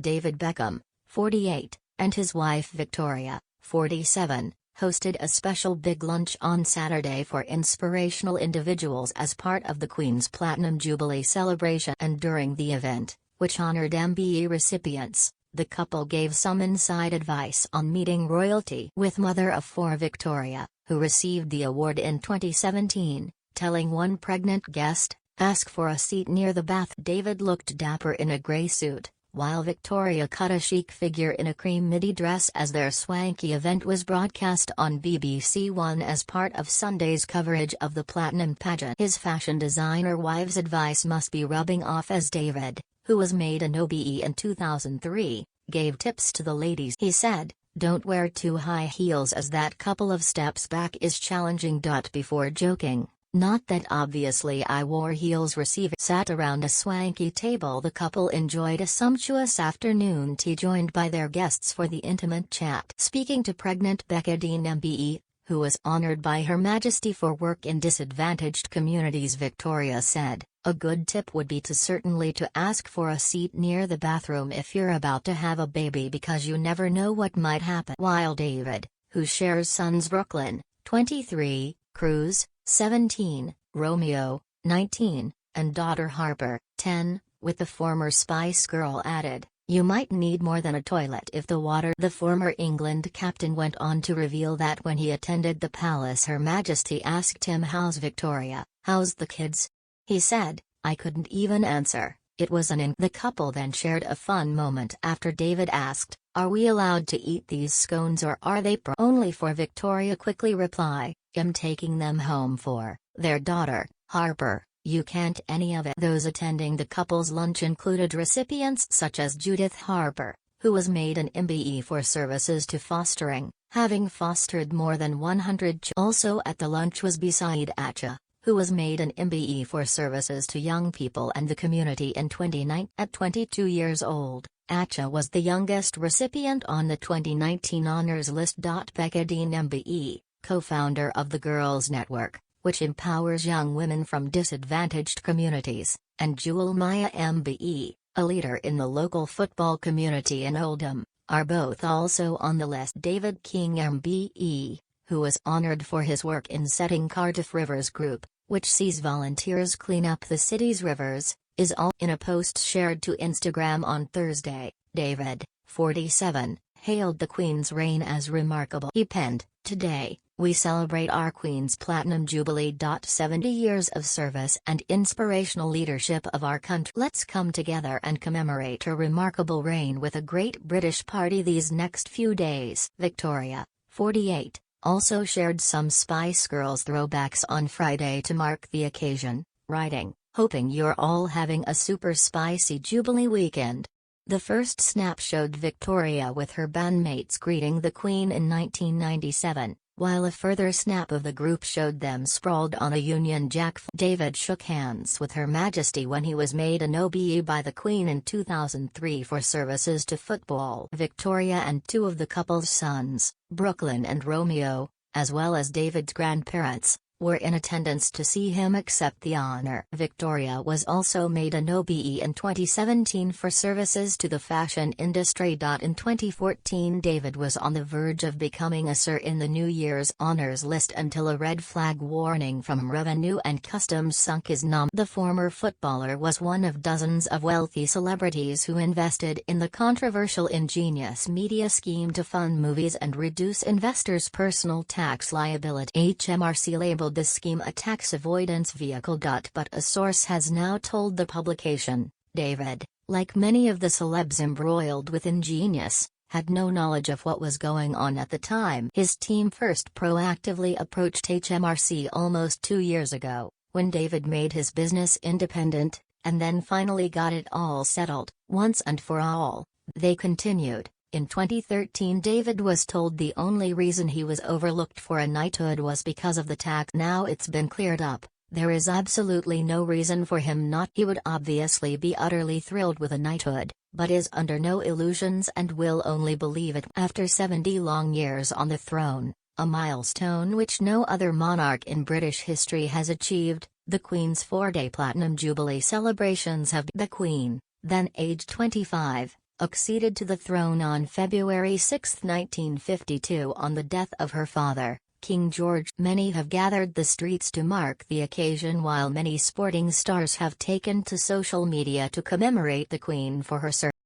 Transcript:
David Beckham, 48, and his wife Victoria, 47, hosted a special big lunch on Saturday for inspirational individuals as part of the Queen's Platinum Jubilee celebration. And during the event, which honored MBE recipients, the couple gave some inside advice on meeting royalty. With mother of four Victoria, who received the award in 2017, telling one pregnant guest, "Ask for a seat near the bath." David looked dapper in a grey suit, while Victoria cut a chic figure in a cream midi dress as their swanky event was broadcast on BBC One as part of Sunday's coverage of the Platinum pageant. His fashion designer wife's advice must be rubbing off, as David, who was made an OBE in 2003, gave tips to the ladies. He said, "Don't wear too high heels, as that couple of steps back is challenging." Before joking, "Not that obviously I wore heels." Sat around a swanky table. The couple enjoyed a sumptuous afternoon tea, joined by their guests for the intimate chat. Speaking to pregnant Becca Dean MBE, who was honored by Her Majesty for work in disadvantaged communities, Victoria said, "A good tip would be to certainly to ask for a seat near the bathroom if you're about to have a baby, because you never know what might happen." While David, who shares sons Brooklyn, 23, Cruz, 17, Romeo, 19, and daughter Harper, 10, with the former Spice Girl, added, "You might need more than a toilet if the water." The former England captain went on to reveal that when he attended the palace, Her Majesty asked him, "How's Victoria, how's the kids?" He said, "I couldn't even answer, it was an." The couple then shared a fun moment after David asked, "Are we allowed to eat these scones, or are they only for Victoria?" Quickly reply, "I'm taking them home for their daughter, Harper. You can't any of it." Those attending the couple's lunch included recipients such as Judith Harper, who was made an MBE for services to fostering, having fostered more than 100 children. Also at the lunch was beside Acha, who was made an MBE for services to young people and the community in 2019. At 22 years old, Acha was the youngest recipient on the 2019 honors list. Becca Dean MBE, co-founder of the Girls Network, which empowers young women from disadvantaged communities, and Jewel Maya MBE, a leader in the local football community in Oldham, are both also on the list. David King MBE, who was honored for his work in setting Cardiff Rivers Group, which sees volunteers clean up the city's rivers, is all. In a post shared to Instagram on Thursday, David, 47, hailed the Queen's reign as remarkable. He penned, "Today, we celebrate our Queen's Platinum Jubilee. 70 years of service and inspirational leadership of our country. Let's come together and commemorate her remarkable reign with a great British party these next few days." Victoria, 48, also shared some Spice Girls throwbacks on Friday to mark the occasion, writing, "Hoping you're all having a super spicy Jubilee weekend." The first snap showed Victoria with her bandmates greeting the Queen in 1997, while a further snap of the group showed them sprawled on a Union Jack. David shook hands with Her Majesty when he was made an OBE by the Queen in 2003 for services to football. Victoria and two of the couple's sons, Brooklyn and Romeo, as well as David's grandparents, were in attendance to see him accept the honor. Victoria was also made an OBE in 2017 for services to the fashion industry. In 2014, David was on the verge of becoming a Sir in the New Year's honors list until a red flag warning from Revenue and Customs sunk his nom. The former footballer was one of dozens of wealthy celebrities who invested in the controversial Ingenious Media scheme to fund movies and reduce investors' personal tax liability. HMRC labeled the scheme a tax avoidance vehicle. But a source has now told the publication, David, like many of the celebs embroiled with Ingenious, had no knowledge of what was going on at the time. His team first proactively approached HMRC almost 2 years ago, when David made his business independent, and then finally got it all settled, once and for all. They continued. In 2013, David was told the only reason he was overlooked for a knighthood was because of the tax. Now it's been cleared up, there is absolutely no reason for him not. He would obviously be utterly thrilled with a knighthood, but is under no illusions and will only believe it after 70 long years on the throne, a milestone which no other monarch in British history has achieved. The Queen's 4-day Platinum Jubilee celebrations have. The Queen, then aged 25, acceded to the throne on February 6, 1952 on the death of her father, King George. Many have gathered the streets to mark the occasion, while many sporting stars have taken to social media to commemorate the Queen for her service.